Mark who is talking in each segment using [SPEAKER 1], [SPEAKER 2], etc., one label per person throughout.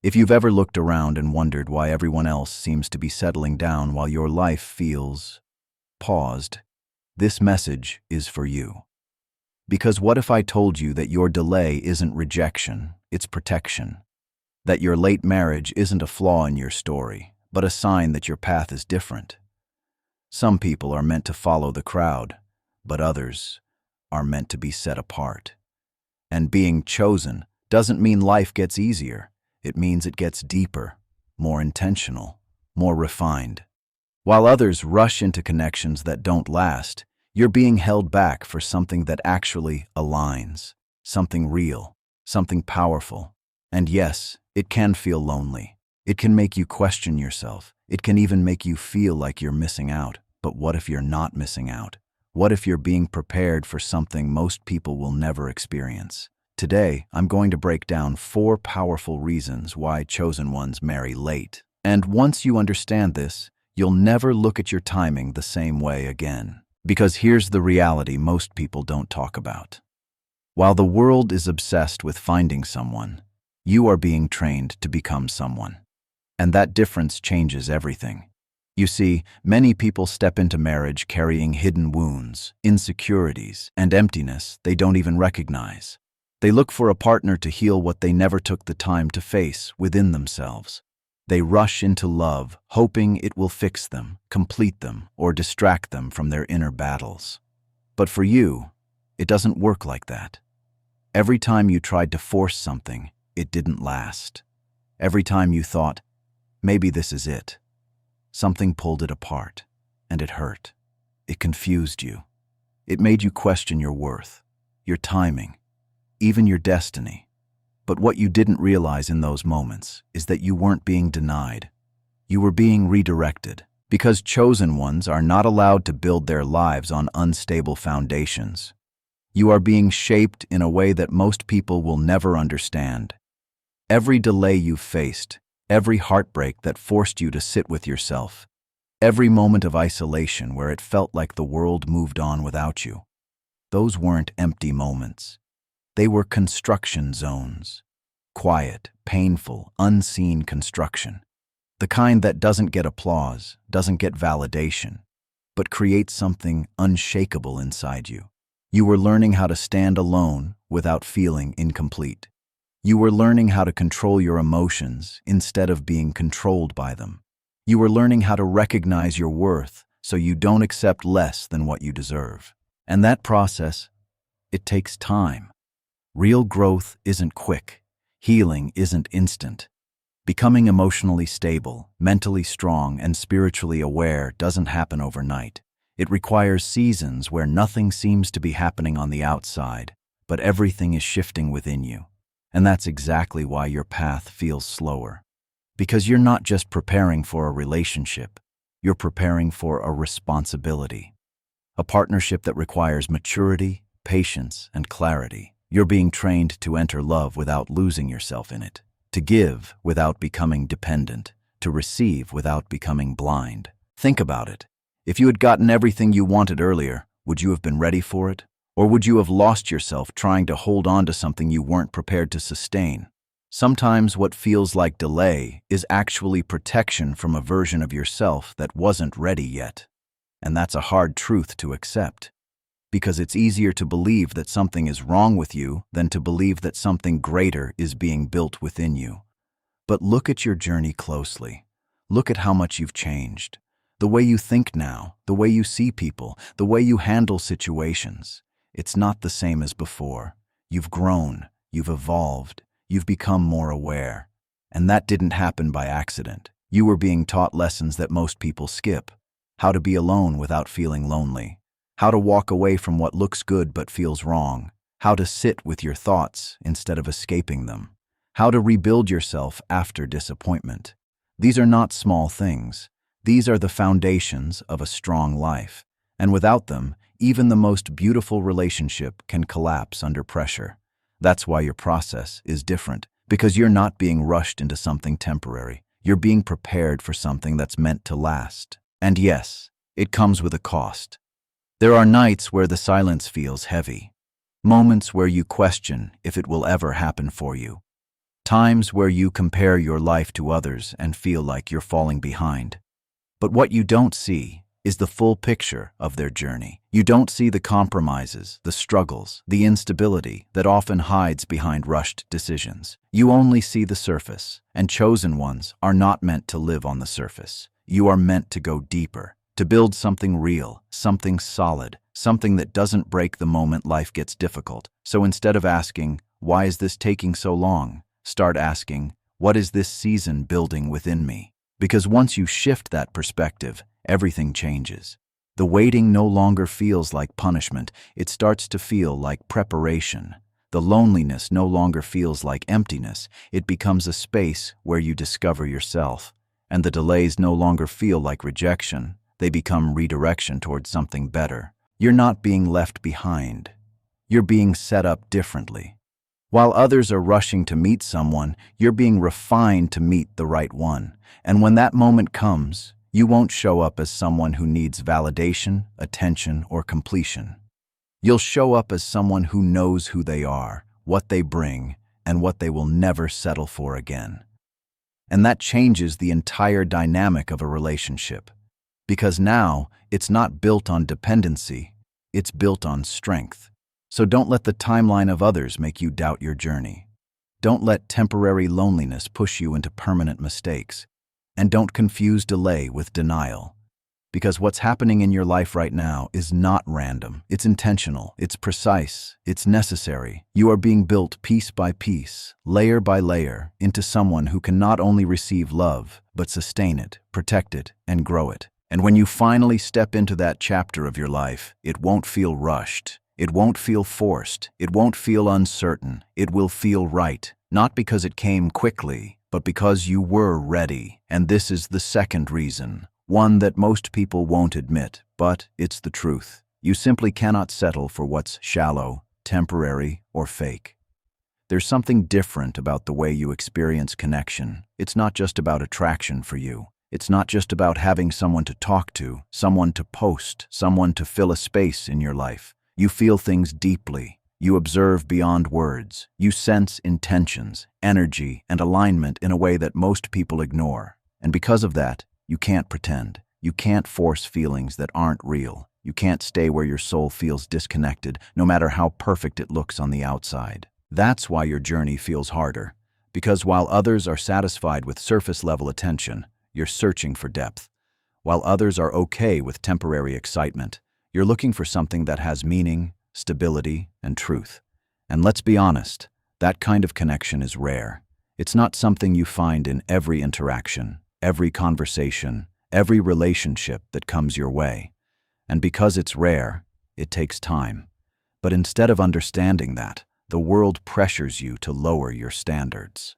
[SPEAKER 1] If you've ever looked around and wondered why everyone else seems to be settling down while your life feels paused, this message is for you. Because what if I told you that your delay isn't rejection, it's protection? That your late marriage isn't a flaw in your story, but a sign that your path is different? Some people are meant to follow the crowd, but others are meant to be set apart. And being chosen doesn't mean life gets easier. It means it gets deeper, more intentional, more refined. While others rush into connections that don't last, you're being held back for something that actually aligns, something real, something powerful. And yes, it can feel lonely. It can make you question yourself. It can even make you feel like you're missing out. But what if you're not missing out? What if you're being prepared for something most people will never experience? Today, I'm going to break down 4 powerful reasons why chosen ones marry late. And once you understand this, you'll never look at your timing the same way again. Because here's the reality most people don't talk about. While the world is obsessed with finding someone, you are being trained to become someone. And that difference changes everything. You see, many people step into marriage carrying hidden wounds, insecurities, and emptiness they don't even recognize. They look for a partner to heal what they never took the time to face within themselves. They rush into love, hoping it will fix them, complete them, or distract them from their inner battles. But for you, it doesn't work like that. Every time you tried to force something, it didn't last. Every time you thought, maybe this is it, something pulled it apart, and it hurt. It confused you. It made you question your worth, your timing, even your destiny. But what you didn't realize in those moments is that you weren't being denied. You were being redirected. Because chosen ones are not allowed to build their lives on unstable foundations. You are being shaped in a way that most people will never understand. Every delay you've faced, every heartbreak that forced you to sit with yourself, every moment of isolation where it felt like the world moved on without you, those weren't empty moments. They were construction zones. Quiet, painful, unseen construction. The kind that doesn't get applause, doesn't get validation, but creates something unshakable inside you. You were learning how to stand alone without feeling incomplete. You were learning how to control your emotions instead of being controlled by them. You were learning how to recognize your worth so you don't accept less than what you deserve. And that process, it takes time. Real growth isn't quick. Healing isn't instant. Becoming emotionally stable, mentally strong, and spiritually aware doesn't happen overnight. It requires seasons where nothing seems to be happening on the outside, but everything is shifting within you. And that's exactly why your path feels slower. Because you're not just preparing for a relationship, you're preparing for a responsibility. A partnership that requires maturity, patience, and clarity. You're being trained to enter love without losing yourself in it, to give without becoming dependent, to receive without becoming blind. Think about it. If you had gotten everything you wanted earlier, would you have been ready for it? Or would you have lost yourself trying to hold on to something you weren't prepared to sustain? Sometimes what feels like delay is actually protection from a version of yourself that wasn't ready yet. And that's a hard truth to accept. Because it's easier to believe that something is wrong with you than to believe that something greater is being built within you. But look at your journey closely. Look at how much you've changed. The way you think now, the way you see people, the way you handle situations. It's not the same as before. You've grown, you've evolved, you've become more aware. And that didn't happen by accident. You were being taught lessons that most people skip. How to be alone without feeling lonely. How to walk away from what looks good but feels wrong. How to sit with your thoughts instead of escaping them. How to rebuild yourself after disappointment. These are not small things. These are the foundations of a strong life. And without them, even the most beautiful relationship can collapse under pressure. That's why your process is different, because you're not being rushed into something temporary. You're being prepared for something that's meant to last. And yes, it comes with a cost. There are nights where the silence feels heavy, moments where you question if it will ever happen for you, Times where you compare your life to others and feel like you're falling behind. But what you don't see is the full picture of their journey. You don't see the compromises, the struggles, the instability that often hides behind rushed decisions. You only see the surface, and chosen ones are not meant to live on the surface. You are meant to go deeper, to build something real, something solid, something that doesn't break the moment life gets difficult. So instead of asking, "Why is this taking so long?" start asking, "What is this season building within me?" Because once you shift that perspective, everything changes. The waiting no longer feels like punishment, it starts to feel like preparation. The loneliness no longer feels like emptiness, it becomes a space where you discover yourself. And the delays no longer feel like rejection, they become redirection towards something better. You're not being left behind. You're being set up differently. While others are rushing to meet someone, you're being refined to meet the right one. And when that moment comes, you won't show up as someone who needs validation, attention, or completion. You'll show up as someone who knows who they are, what they bring, and what they will never settle for again. And that changes the entire dynamic of a relationship. Because now, it's not built on dependency, it's built on strength. So don't let the timeline of others make you doubt your journey. Don't let temporary loneliness push you into permanent mistakes. And don't confuse delay with denial. Because what's happening in your life right now is not random. It's intentional, it's precise, it's necessary. You are being built piece by piece, layer by layer, into someone who can not only receive love, but sustain it, protect it, and grow it. And when you finally step into that chapter of your life, it won't feel rushed. It won't feel forced. It won't feel uncertain. It will feel right. Not because it came quickly, but because you were ready. And this is the second reason. One that most people won't admit, but it's the truth. You simply cannot settle for what's shallow, temporary, or fake. There's something different about the way you experience connection. It's not just about attraction for you. It's not just about having someone to talk to, someone to post, someone to fill a space in your life. You feel things deeply. You observe beyond words. You sense intentions, energy, and alignment in a way that most people ignore. And because of that, you can't pretend. You can't force feelings that aren't real. You can't stay where your soul feels disconnected, no matter how perfect it looks on the outside. That's why your journey feels harder. Because while others are satisfied with surface-level attention, you're searching for depth. While others are okay with temporary excitement, you're looking for something that has meaning, stability, and truth. And let's be honest, that kind of connection is rare. It's not something you find in every interaction, every conversation, every relationship that comes your way. And because it's rare, it takes time. But instead of understanding that, the world pressures you to lower your standards.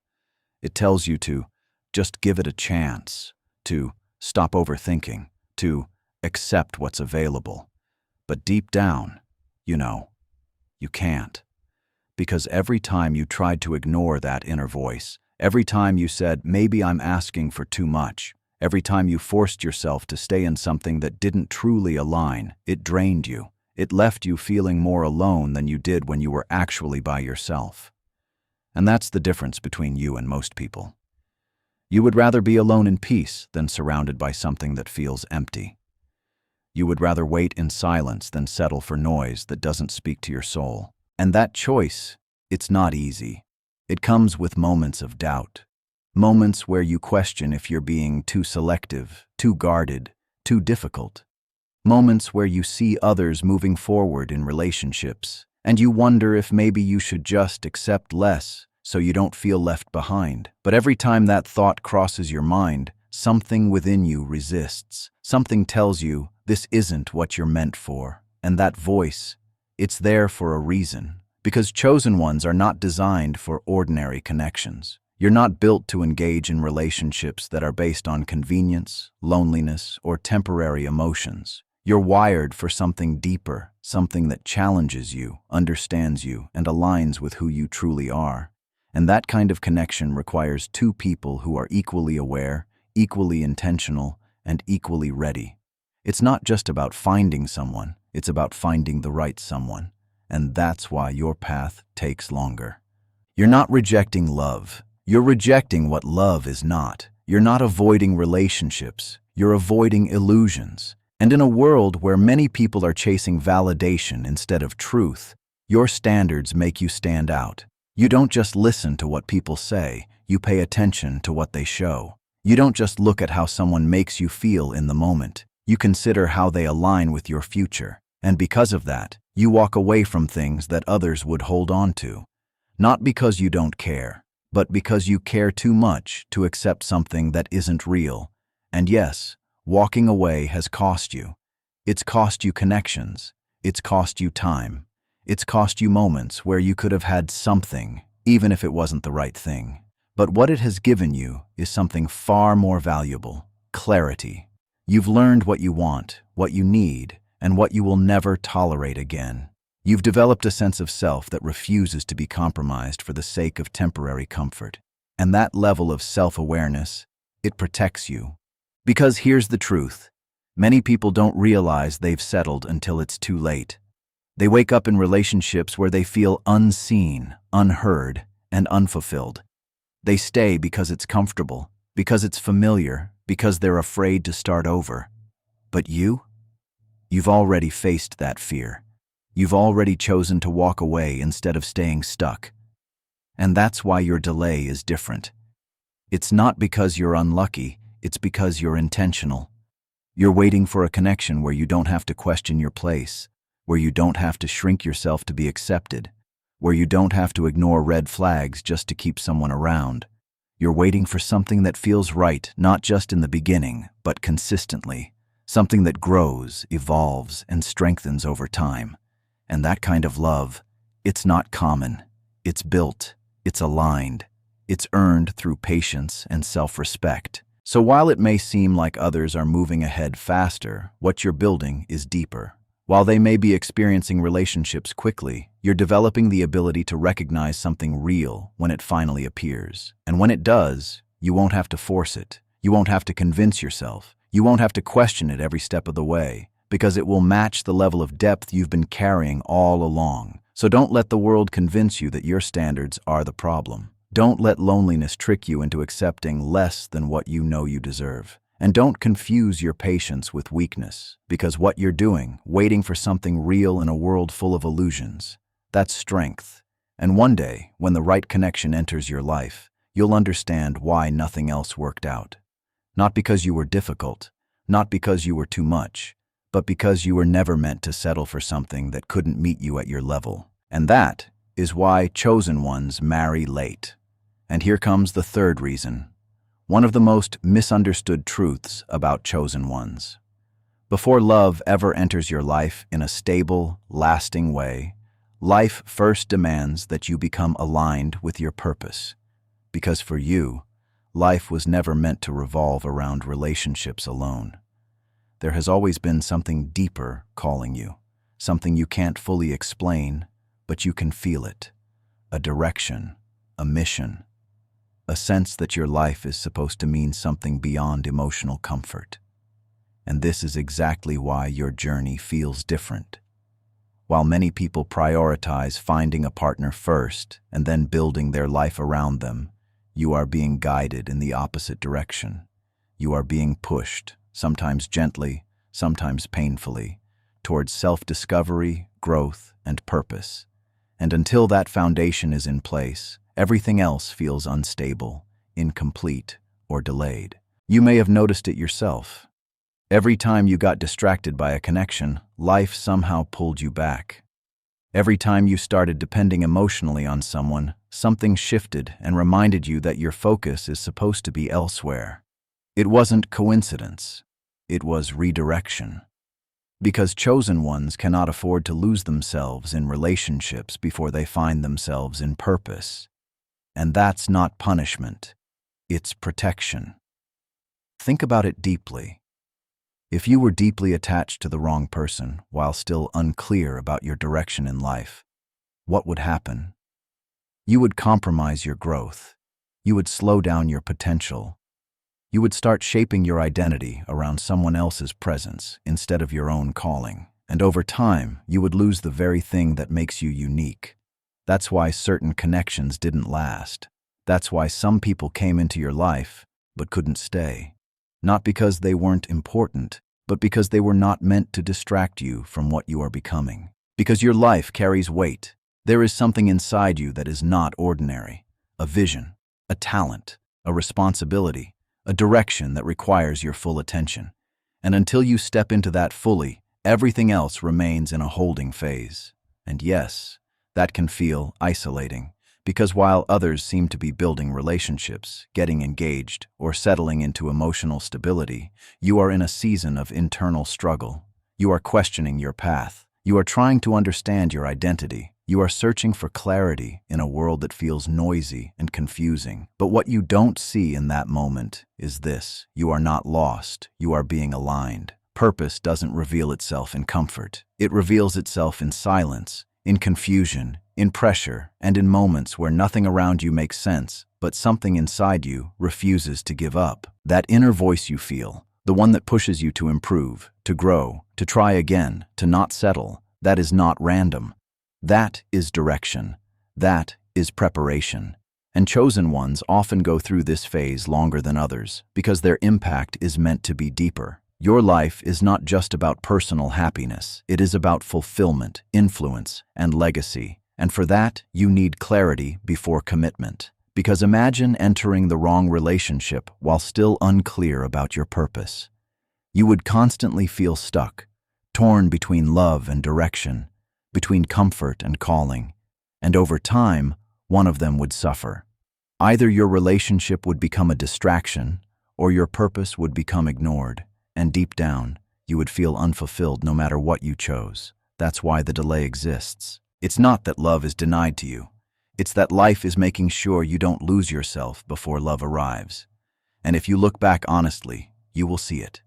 [SPEAKER 1] It tells you to just give it a chance, to stop overthinking, to accept what's available. But deep down, you can't. Because every time you tried to ignore that inner voice, every time you said, "Maybe I'm asking for too much," every time you forced yourself to stay in something that didn't truly align, it drained you. It left you feeling more alone than you did when you were actually by yourself. And that's the difference between you and most people. You would rather be alone in peace than surrounded by something that feels empty. You would rather wait in silence than settle for noise that doesn't speak to your soul. And that choice, it's not easy. It comes with moments of doubt. Moments where you question if you're being too selective, too guarded, too difficult. Moments where you see others moving forward in relationships, and you wonder if maybe you should just accept less so you don't feel left behind. But every time that thought crosses your mind, something within you resists. Something tells you, this isn't what you're meant for. And that voice, it's there for a reason. Because chosen ones are not designed for ordinary connections. You're not built to engage in relationships that are based on convenience, loneliness, or temporary emotions. You're wired for something deeper, something that challenges you, understands you, and aligns with who you truly are. And that kind of connection requires two people who are equally aware, equally intentional, and equally ready. It's not just about finding someone, it's about finding the right someone. And that's why your path takes longer. You're not rejecting love, You're rejecting what love is not. You're not avoiding relationships. You're avoiding illusions. And in a world where many people are chasing validation instead of truth, your standards make you stand out. You don't just listen to what people say, you pay attention to what they show. You don't just look at how someone makes you feel in the moment, you consider how they align with your future. And because of that, you walk away from things that others would hold on to. Not because you don't care, but because you care too much to accept something that isn't real. And yes, walking away has cost you. It's cost you connections. It's cost you time. It's cost you moments where you could have had something, even if it wasn't the right thing. But what it has given you is something far more valuable: clarity. You've learned what you want, what you need, and what you will never tolerate again. You've developed a sense of self that refuses to be compromised for the sake of temporary comfort. And that level of self-awareness, it protects you. Because here's the truth: many people don't realize they've settled until it's too late. They wake up in relationships where they feel unseen, unheard, and unfulfilled. They stay because it's comfortable, because it's familiar, because they're afraid to start over. But you've already faced that fear. You've already chosen to walk away instead of staying stuck. And that's why your delay is different. It's not because you're unlucky, it's because you're intentional. You're waiting for a connection where you don't have to question your place, where you don't have to shrink yourself to be accepted, where you don't have to ignore red flags just to keep someone around. You're waiting for something that feels right, not just in the beginning, but consistently. Something that grows, evolves, and strengthens over time. And that kind of love, it's not common. It's built, it's aligned, it's earned through patience and self-respect. So while it may seem like others are moving ahead faster, what you're building is deeper. While they may be experiencing relationships quickly, you're developing the ability to recognize something real when it finally appears. And when it does, you won't have to force it. You won't have to convince yourself. You won't have to question it every step of the way, because it will match the level of depth you've been carrying all along. So don't let the world convince you that your standards are the problem. Don't let loneliness trick you into accepting less than what you know you deserve. And don't confuse your patience with weakness, because what you're doing, waiting for something real in a world full of illusions, that's strength. And one day, when the right connection enters your life, you'll understand why nothing else worked out. Not because you were difficult, not because you were too much, but because you were never meant to settle for something that couldn't meet you at your level. And that is why chosen ones marry late. And here comes the third reason. One of the most misunderstood truths about chosen ones. Before love ever enters your life in a stable, lasting way, life first demands that you become aligned with your purpose. Because for you, life was never meant to revolve around relationships alone. There has always been something deeper calling you, something you can't fully explain, but you can feel it. A direction, a mission. A sense that your life is supposed to mean something beyond emotional comfort. And this is exactly why your journey feels different. While many people prioritize finding a partner first and then building their life around them, you are being guided in the opposite direction. You are being pushed, sometimes gently, sometimes painfully, towards self-discovery, growth, and purpose. And until that foundation is in place, everything else feels unstable, incomplete, or delayed. You may have noticed it yourself. Every time you got distracted by a connection, life somehow pulled you back. Every time you started depending emotionally on someone, something shifted and reminded you that your focus is supposed to be elsewhere. It wasn't coincidence. It was redirection. Because chosen ones cannot afford to lose themselves in relationships before they find themselves in purpose. And that's not punishment. It's protection. Think about it deeply. If you were deeply attached to the wrong person while still unclear about your direction in life, what would happen? You would compromise your growth. You would slow down your potential. You would start shaping your identity around someone else's presence instead of your own calling. And over time, you would lose the very thing that makes you unique. That's why certain connections didn't last. That's why some people came into your life but couldn't stay. Not because they weren't important, but because they were not meant to distract you from what you are becoming. Because your life carries weight. There is something inside you that is not ordinary. A vision, a talent, a responsibility, a direction that requires your full attention. And until you step into that fully, everything else remains in a holding phase. And yes, that can feel isolating, because while others seem to be building relationships, getting engaged, or settling into emotional stability, you are in a season of internal struggle. You are questioning your path. You are trying to understand your identity. You are searching for clarity in a world that feels noisy and confusing. But what you don't see in that moment is this: you are not lost, you are being aligned. Purpose doesn't reveal itself in comfort. It reveals itself in silence, in confusion, in pressure, and in moments where nothing around you makes sense, but something inside you refuses to give up. That inner voice you feel, the one that pushes you to improve, to grow, to try again, to not settle, that is not random. That is direction. That is preparation. And chosen ones often go through this phase longer than others because their impact is meant to be deeper. Your life is not just about personal happiness. It is about fulfillment, influence, and legacy. And for that, you need clarity before commitment. Because imagine entering the wrong relationship while still unclear about your purpose. You would constantly feel stuck, torn between love and direction, between comfort and calling, and over time, one of them would suffer. Either your relationship would become a distraction, or your purpose would become ignored, and deep down, you would feel unfulfilled no matter what you chose. That's why the delay exists. It's not that love is denied to you. It's that life is making sure you don't lose yourself before love arrives. And if you look back honestly, you will see it.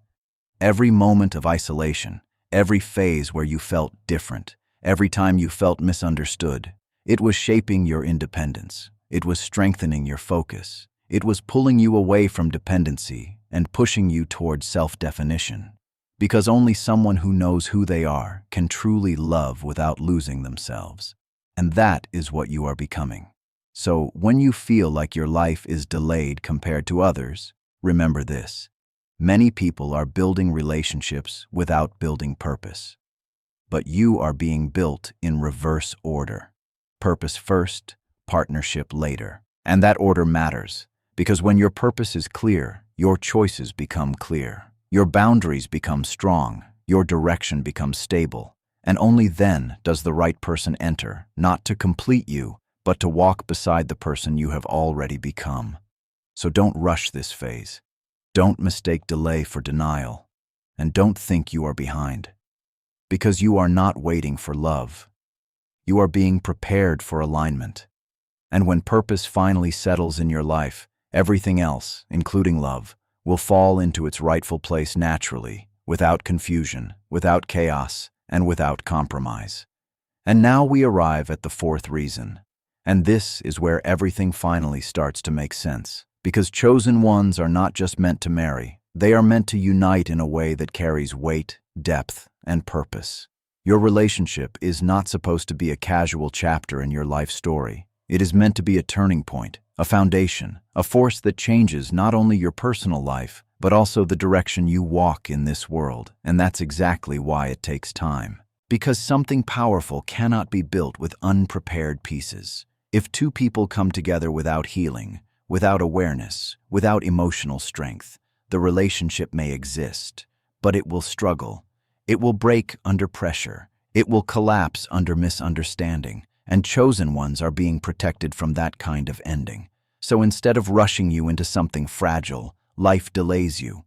[SPEAKER 1] Every moment of isolation, every phase where you felt different, every time you felt misunderstood, it was shaping your independence. It was strengthening your focus. It was pulling you away from dependency and pushing you towards self-definition. Because only someone who knows who they are can truly love without losing themselves. And that is what you are becoming. So when you feel like your life is delayed compared to others, remember this: many people are building relationships without building purpose. But you are being built in reverse order. Purpose first, partnership later. And that order matters, because when your purpose is clear, your choices become clear. Your boundaries become strong. Your direction becomes stable. And only then does the right person enter, not to complete you, but to walk beside the person you have already become. So don't rush this phase. Don't mistake delay for denial. And don't think you are behind. Because you are not waiting for love. You are being prepared for alignment. And when purpose finally settles in your life, everything else, including love, will fall into its rightful place naturally, without confusion, without chaos, and without compromise. And now we arrive at the fourth reason. And this is where everything finally starts to make sense. Because chosen ones are not just meant to marry, they are meant to unite in a way that carries weight, depth, and purpose. Your relationship is not supposed to be a casual chapter in your life story. It is meant to be a turning point, a foundation, a force that changes not only your personal life, but also the direction you walk in this world. And that's exactly why it takes time. Because something powerful cannot be built with unprepared pieces. If two people come together without healing, without awareness, without emotional strength, the relationship may exist, but it will struggle. It will break under pressure. It will collapse under misunderstanding. And chosen ones are being protected from that kind of ending. So instead of rushing you into something fragile, life delays you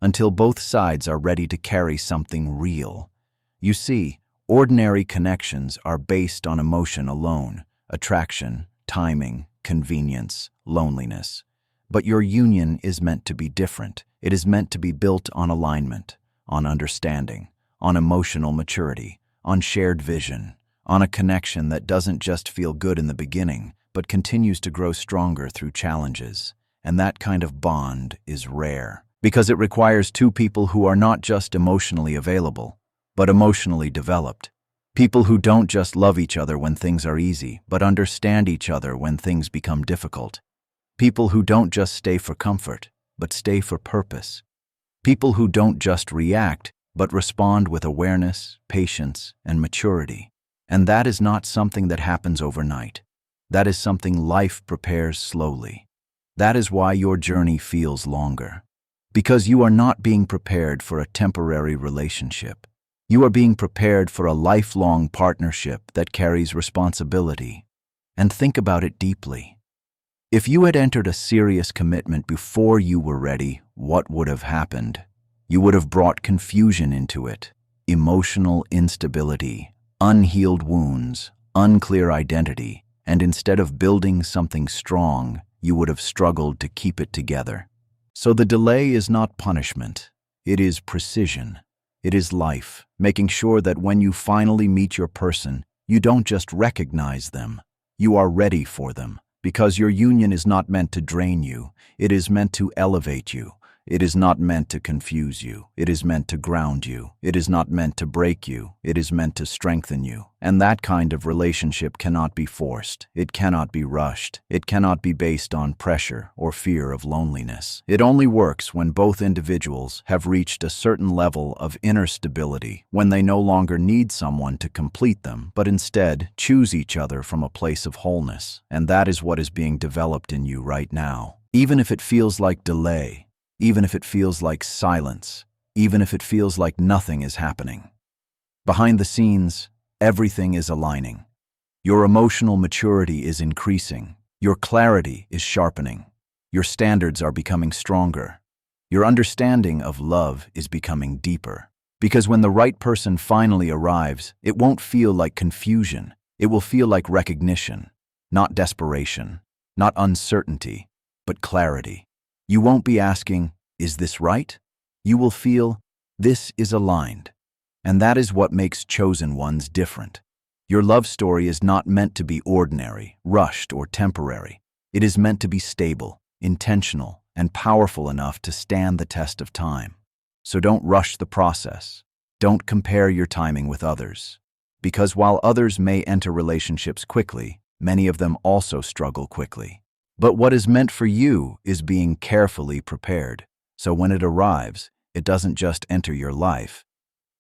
[SPEAKER 1] until both sides are ready to carry something real. You see, ordinary connections are based on emotion alone: attraction, timing, convenience, loneliness. But your union is meant to be different. It is meant to be built on alignment, on understanding, on emotional maturity, on shared vision, on a connection that doesn't just feel good in the beginning, but continues to grow stronger through challenges. And that kind of bond is rare, because it requires two people who are not just emotionally available, but emotionally developed. People who don't just love each other when things are easy, but understand each other when things become difficult. People who don't just stay for comfort, but stay for purpose. People who don't just react, but respond with awareness, patience, and maturity. And that is not something that happens overnight. That is something life prepares slowly. That is why your journey feels longer. Because you are not being prepared for a temporary relationship. You are being prepared for a lifelong partnership that carries responsibility. And think about it deeply. If you had entered a serious commitment before you were ready, what would have happened? You would have brought confusion into it, emotional instability, unhealed wounds, unclear identity, and instead of building something strong, you would have struggled to keep it together. So the delay is not punishment. It is precision. It is life, making sure that when you finally meet your person, you don't just recognize them. You are ready for them, because your union is not meant to drain you. It is meant to elevate you. It is not meant to confuse you. It is meant to ground you. It is not meant to break you. It is meant to strengthen you. And that kind of relationship cannot be forced. It cannot be rushed. It cannot be based on pressure or fear of loneliness. It only works when both individuals have reached a certain level of inner stability, when they no longer need someone to complete them, but instead choose each other from a place of wholeness. And that is what is being developed in you right now. Even if it feels like delay, even if it feels like silence, even if it feels like nothing is happening. Behind the scenes, everything is aligning. Your emotional maturity is increasing. Your clarity is sharpening. Your standards are becoming stronger. Your understanding of love is becoming deeper. Because when the right person finally arrives, it won't feel like confusion. It will feel like recognition, not desperation, not uncertainty, but clarity. You won't be asking, "Is this right?" You will feel, "This is aligned." And that is what makes chosen ones different. Your love story is not meant to be ordinary, rushed, or temporary. It is meant to be stable, intentional, and powerful enough to stand the test of time. So don't rush the process. Don't compare your timing with others. Because while others may enter relationships quickly, many of them also struggle quickly. But what is meant for you is being carefully prepared. So when it arrives, it doesn't just enter your life,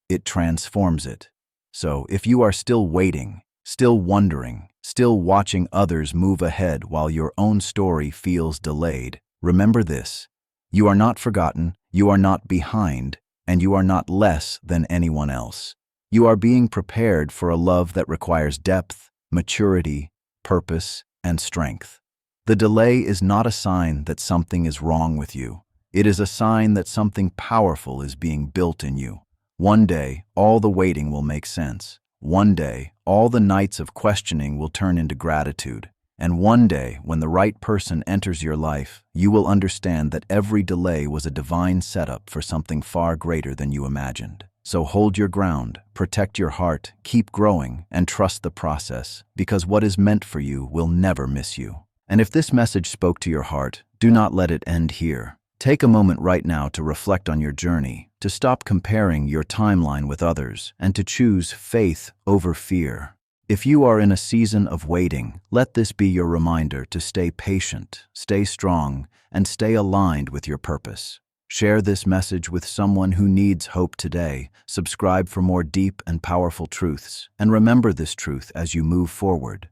[SPEAKER 1] it transforms it. So if you are still waiting, still wondering, still watching others move ahead while your own story feels delayed, remember this: you are not forgotten, you are not behind, and you are not less than anyone else. You are being prepared for a love that requires depth, maturity, purpose, and strength. The delay is not a sign that something is wrong with you. It is a sign that something powerful is being built in you. One day, all the waiting will make sense. One day, all the nights of questioning will turn into gratitude. And one day, when the right person enters your life, you will understand that every delay was a divine setup for something far greater than you imagined. So hold your ground, protect your heart, keep growing, and trust the process, because what is meant for you will never miss you. And if this message spoke to your heart, do not let it end here. Take a moment right now to reflect on your journey, to stop comparing your timeline with others, and to choose faith over fear. If you are in a season of waiting, let this be your reminder to stay patient, stay strong, and stay aligned with your purpose. Share this message with someone who needs hope today. Subscribe for more deep and powerful truths, and remember this truth as you move forward.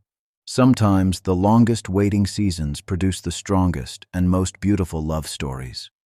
[SPEAKER 1] Sometimes the longest waiting seasons produce the strongest and most beautiful love stories.